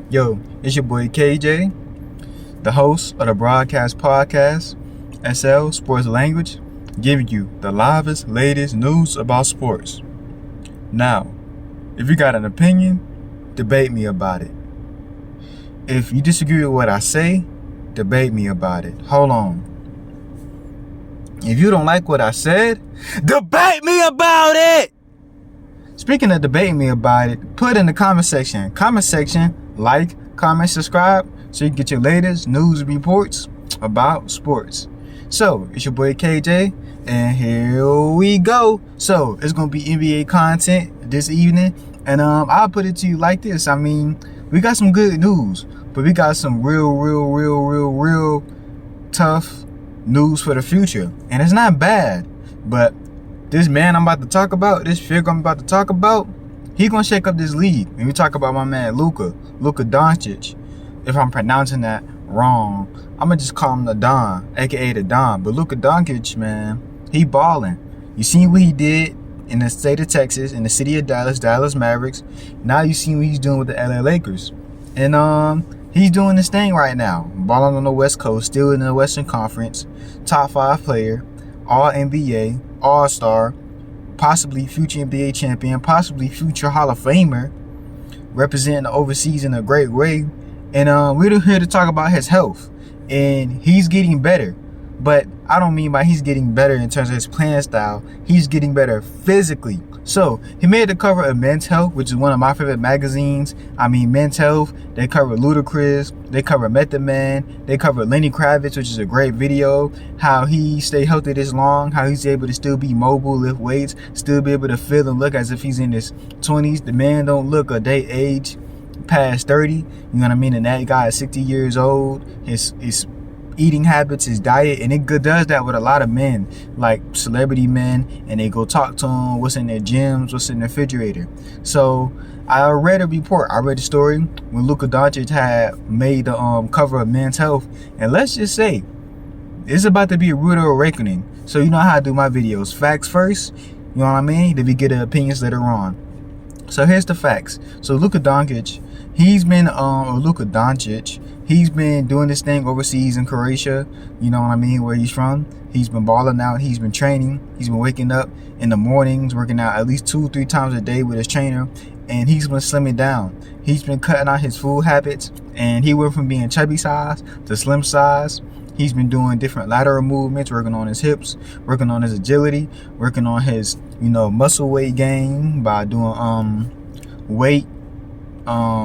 Yo, it's your boy KJ, the host of the Broadcast Podcast, SL Sports Language, giving you the livest, latest news about sports. Now, if you got an opinion, debate me about it. If you disagree with what I say, debate me about it. Hold on. If you don't like what I said, debate me about it! Speaking of debating me about it, put it in the comment section. Comment section, like, comment, subscribe, so you can get your latest news reports about sports. So, it's your boy KJ, and here we go. So, it's going to be NBA content this evening, and I'll put it to you like this. I mean, we got some good news, but we got some real tough news for the future. And it's not bad, but this man I'm about to talk about, this figure I'm about to talk about, he gonna shake up this league. And we talk about my man Luka Dončić. If I'm pronouncing that wrong, I'm gonna just call him the Don, aka the Don. But Luka Dončić, man, he balling. You seen what he did in the state of Texas, in the city of Dallas Mavericks. Now you see what he's doing with the LA Lakers. And he's doing this thing right now, balling on the West Coast, still in the Western Conference, top 5 player, all NBA, all-star, possibly future NBA champion, possibly future Hall of Famer, representing the overseas in a great way. And we're here to talk about his health. And he's getting better. But I don't mean by he's getting better in terms of his playing style. He's getting better physically. So, he made the cover of Men's Health, which is one of my favorite magazines. I mean, Men's Health, they cover Ludacris, they cover Method Man, they cover Lenny Kravitz, which is a great video. How he stayed healthy this long, how he's able to still be mobile, lift weights, still be able to feel and look as if he's in his 20s. The man don't look a day age past 30, you know what I mean? And that guy is 60 years old. His eating habits, his diet, and it does that with a lot of men, like celebrity men, and they go talk to them, what's in their gyms, what's in the refrigerator. So I read a report, I read a story when Luka Dončić had made the cover of Men's Health, and let's just say it's about to be a rude awakening. So you know how I do my videos, facts first, you know what I mean, then we get the opinions later on. So here's the facts. So Luka Dončić, he's been doing this thing overseas in Croatia, you know what I mean, where he's from. He's been balling out, he's been training, he's been waking up in the mornings, working out at least 2-3 times a day with his trainer, and he's been slimming down. He's been cutting out his food habits, and he went from being chubby size to slim size. He's been doing different lateral movements, working on his hips, working on his agility, working on his, muscle weight gain by doing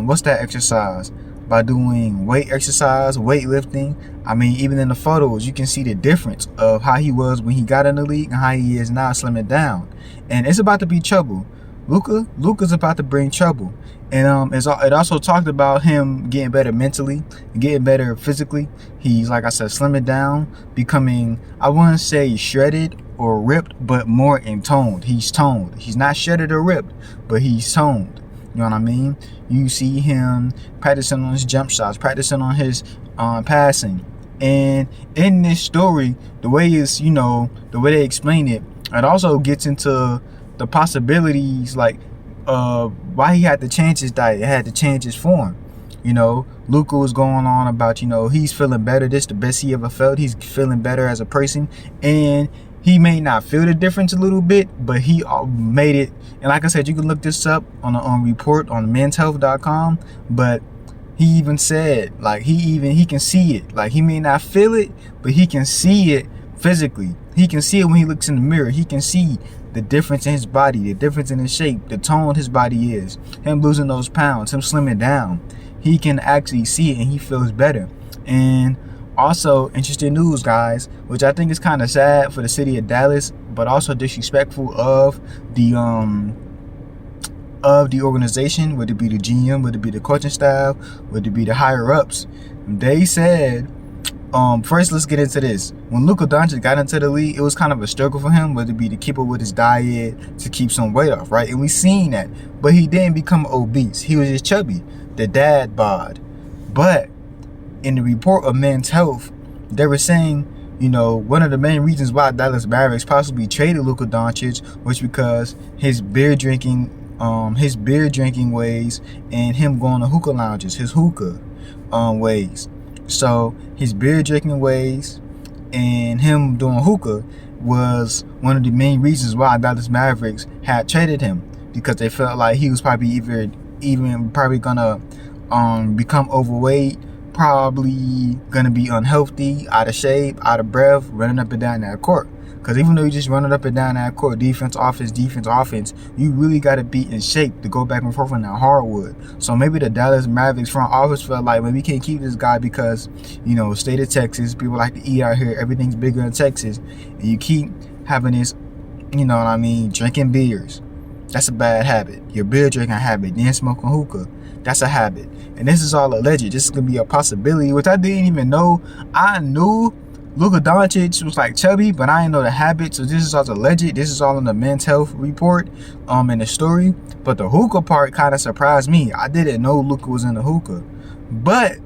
what's that exercise? By doing weight exercise, weightlifting. I mean, even in the photos, you can see the difference of how he was when he got in the league and how he is now slimming down. And it's about to be trouble. Luka's about to bring trouble. And it also talked about him getting better mentally, getting better physically. He's, like I said, slimming down, becoming, I wouldn't say shredded or ripped, but more in toned. He's toned. He's not shredded or ripped, but he's toned. You know what I mean? You see him practicing on his jump shots, practicing on his passing. And in this story, the way they explain it, it also gets into the possibilities, like why he had to change his diet, had to change his form. Luka was going on about, he's feeling better. This is the best he ever felt. He's feeling better as a person. And he may not feel the difference a little bit, but he made it. And like I said, you can look this up on a report on menshealth.com. But he even said, like, he can see it. Like, he may not feel it, but he can see it physically. He can see it when he looks in the mirror. He can see the difference in his body, the difference in his shape, the tone his body is. Him losing those pounds, him slimming down. He can actually see it and he feels better. And also, interesting news, guys, which I think is kind of sad for the city of Dallas, but also disrespectful of the organization, whether it be the GM, whether it be the coaching staff, whether it be the higher ups. They said, first let's get into this. When Luka Dončić got into the league, it was kind of a struggle for him, whether it be to keep up with his diet, to keep some weight off, right? And we seen that. But he didn't become obese. He was just chubby, the dad bod. But in the report of Men's Health, they were saying, one of the main reasons why Dallas Mavericks possibly traded Luka Dončić was because his beer drinking his beer drinking ways and him going to hookah lounges, his hookah ways. So his beer drinking ways and him doing hookah was one of the main reasons why Dallas Mavericks had traded him, because they felt like he was probably probably gonna become overweight, probably gonna be unhealthy, out of shape, out of breath, running up and down that court. Because even though you're just running up and down that court, defense, offense, you really got to be in shape to go back and forth on that hardwood. So maybe the Dallas Mavericks front office felt like, well, we can't keep this guy because, state of Texas, people like to eat out here, everything's bigger in Texas, and you keep having this, drinking beers. That's a bad habit. Your beer drinking habit, then smoking hookah, that's a habit. And this is all alleged. This is going to be a possibility, which I didn't even know. I knew Luka Dončić was like chubby, but I didn't know the habit. So this is all alleged. This is all in the men's health report in the story. But the hookah part kind of surprised me. I didn't know Luka was in the hookah. But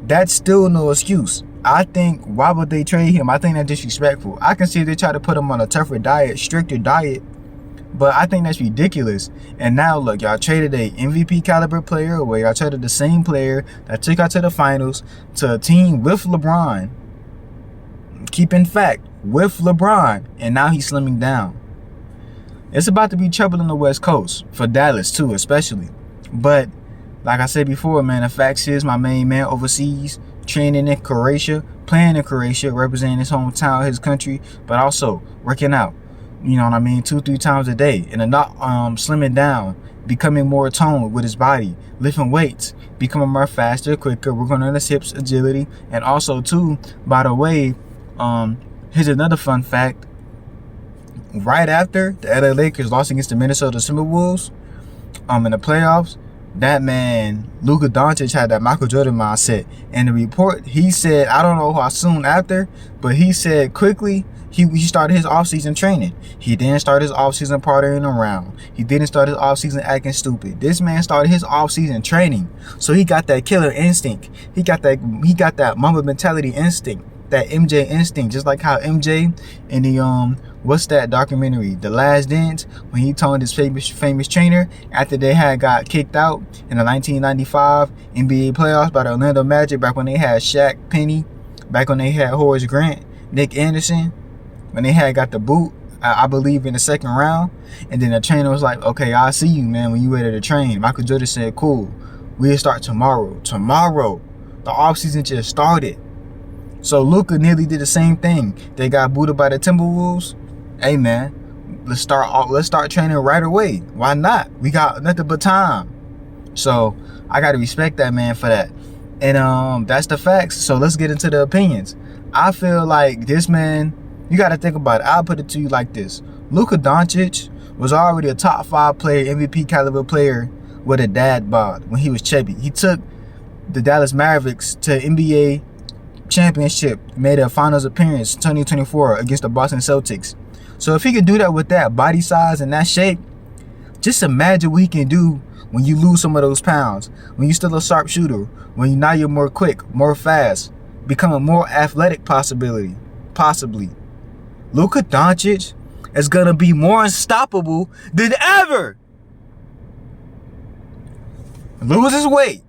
that's still no excuse. I think, why would they trade him? I think that's disrespectful. I can see they try to put him on a tougher diet, stricter diet, but I think that's ridiculous. And now look, y'all traded a MVP caliber player away. Y'all traded the same player that took out to the finals to a team with LeBron. Keep in fact, with LeBron, and now he's slimming down. It's about to be trouble in the West Coast, for Dallas too, especially. But like I said before, man, the fact is my main man overseas, training in Croatia, playing in Croatia, representing his hometown, his country, but also working out, 2-3 times a day, and not slimming down, becoming more toned with his body, lifting weights, becoming more faster, quicker, working on his hips, agility, and also too, by the way, here's another fun fact. Right after the LA Lakers lost against the Minnesota Timberwolves in the playoffs, that man Luka Dončić had that Michael Jordan mindset. In the report, he said, I don't know how soon after, but he said quickly he started his offseason training. He didn't start his offseason partying around. He didn't start his offseason acting stupid. This man started his offseason training. So he got that killer instinct. He got that Mamba mentality instinct. That MJ instinct, just like how MJ in the what's that documentary, The Last Dance, when he told his famous trainer after they had got kicked out in the 1995 NBA playoffs by the Orlando Magic, back when they had Shaq, Penny, back when they had Horace Grant, Nick Anderson, when they had got the boot, I believe in the second round, and then the trainer was like, okay, I'll see you, man, when you ready to train. Michael Jordan said, cool, we'll start tomorrow. The offseason just started. So Luka nearly did the same thing. They got booted by the Timberwolves. Hey man, let's start training right away. Why not? We got nothing but time. So I gotta respect that man for that. And that's the facts. So let's get into the opinions. I feel like this man, you gotta think about it. I'll put it to you like this. Luka Dončić was already a top 5 player, MVP caliber player with a dad bod when he was chubby. He took the Dallas Mavericks to NBA championship, made a finals appearance 2024 against the Boston Celtics. So if he could do that with that body size and that shape, just imagine what he can do when you lose some of those pounds, when you're still a sharp shooter, when now you're more quick, more fast, become a more athletic possibly. Luka Dončić is gonna be more unstoppable than ever. Loses weight,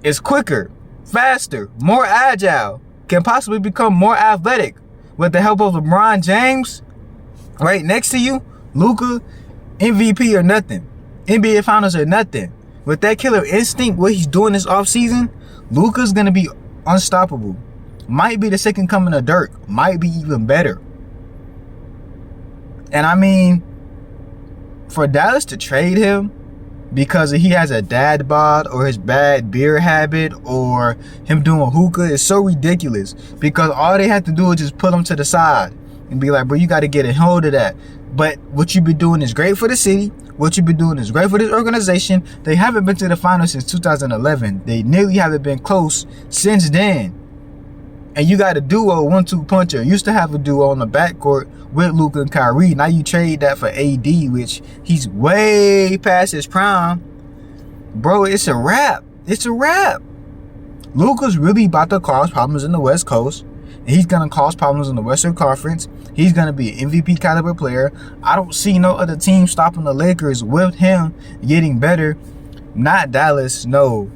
is quicker, faster, more agile, can possibly become more athletic with the help of LeBron James right next to you. Luka, MVP or nothing, NBA Finals or nothing. With that killer instinct, what he's doing this offseason, Luka's gonna be unstoppable. Might be the second coming of Dirk, might be even better. And for Dallas to trade him because he has a dad bod or his bad beer habit or him doing hookah is so ridiculous, because all they have to do is just put him to the side and be like, bro, you got to get a hold of that. But what you've been doing is great for the city. What you've been doing is great for this organization. They haven't been to the finals since 2011. They nearly haven't been close since then. And you got a duo, 1-2 puncher. Used to have a duo on the backcourt with Luka and Kyrie. Now you trade that for AD, which he's way past his prime. Bro, it's a wrap. It's a wrap. Luka's really about to cause problems in the West Coast. and he's going to cause problems in the Western Conference. He's going to be an MVP caliber player. I don't see no other team stopping the Lakers with him getting better. Not Dallas, no.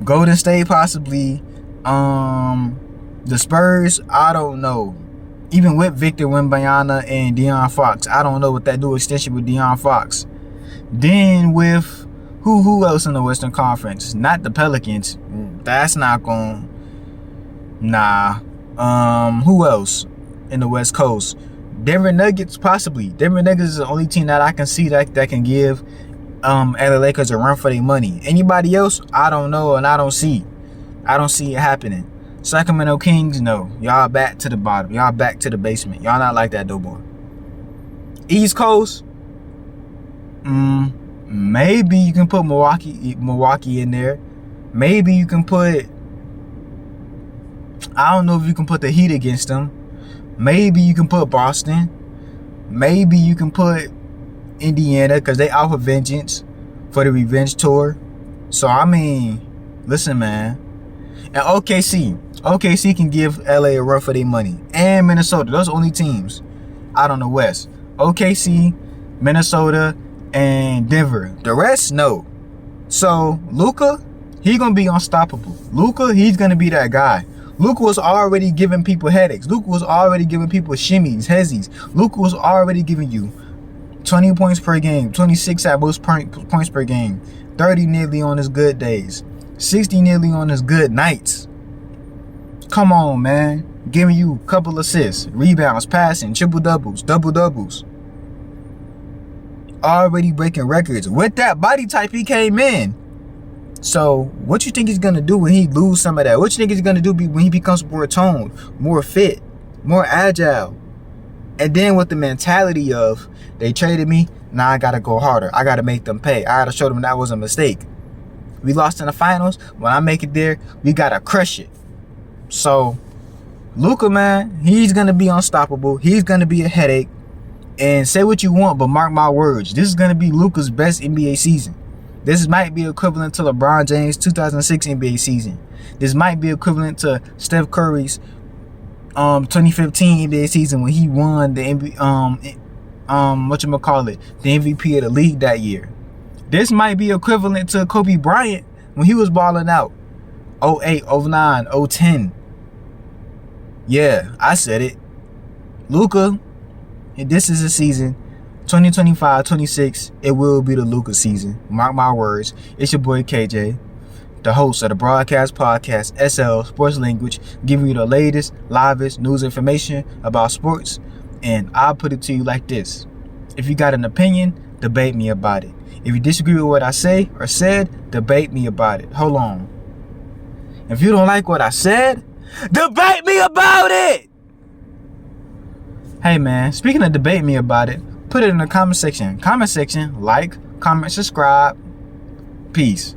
Golden State possibly. The Spurs, I don't know. Even with Victor Wembanyama and De'Aaron Fox, I don't know what that dual extension with De'Aaron Fox. Then with who else in the Western Conference? Not the Pelicans. That's not going. Nah. Who else in the West Coast? Denver Nuggets, possibly. Denver Nuggets is the only team that I can see that can give LA Lakers a run for their money. Anybody else? I don't know, and I don't see it happening. Sacramento Kings, no. Y'all back to the bottom. Y'all back to the basement. Y'all not like that, though, boy. East Coast, maybe you can put Milwaukee in there. Maybe you can put, I don't know if you can put the Heat against them. Maybe you can put Boston. Maybe you can put Indiana, because they out for vengeance for the revenge tour. So, I mean, listen, man. And OKC can give LA a run for their money. And Minnesota. Those are the only teams out on the West. OKC, Minnesota, and Denver. The rest, no. So, Luka, he's going to be unstoppable. Luka, he's going to be that guy. Luka was already giving people headaches. Luka was already giving people shimmies, hezzies. Luka was already giving you 20 points per game, 26 at most points per game, 30 nearly on his good days, 60 nearly on his good nights. Come on, man. Giving you a couple assists, rebounds, passing, triple-doubles, double-doubles. Already breaking records. With that body type, he came in. So, what you think he's going to do when he lose some of that? What you think he's going to do when he becomes more toned, more fit, more agile? And then with the mentality of, they traded me, now I got to go harder. I got to make them pay. I got to show them that was a mistake. We lost in the finals. When I make it there, we got to crush it. So, Luka, man, he's going to be unstoppable. He's going to be a headache. And say what you want, but mark my words. This is going to be Luka's best NBA season. This might be equivalent to LeBron James' 2006 NBA season. This might be equivalent to Steph Curry's 2015 NBA season when he won the the MVP of the league that year. This might be equivalent to Kobe Bryant when he was balling out 08, 09, 010. Yeah, I said it. Luka, this is a season 2025-26, it will be the Luka season. Mark my words. It's your boy KJ, the host of the Broadcast Podcast, SL Sports Language, giving you the latest, livest news information about sports. And I'll put it to you like this. If you got an opinion, debate me about it. If you disagree with what I say or said, debate me about it. Hold on. If you don't like what I said, debate me about it! Hey man, speaking of debate me about it, put it in the comment section. Comment section, like, comment, subscribe. Peace.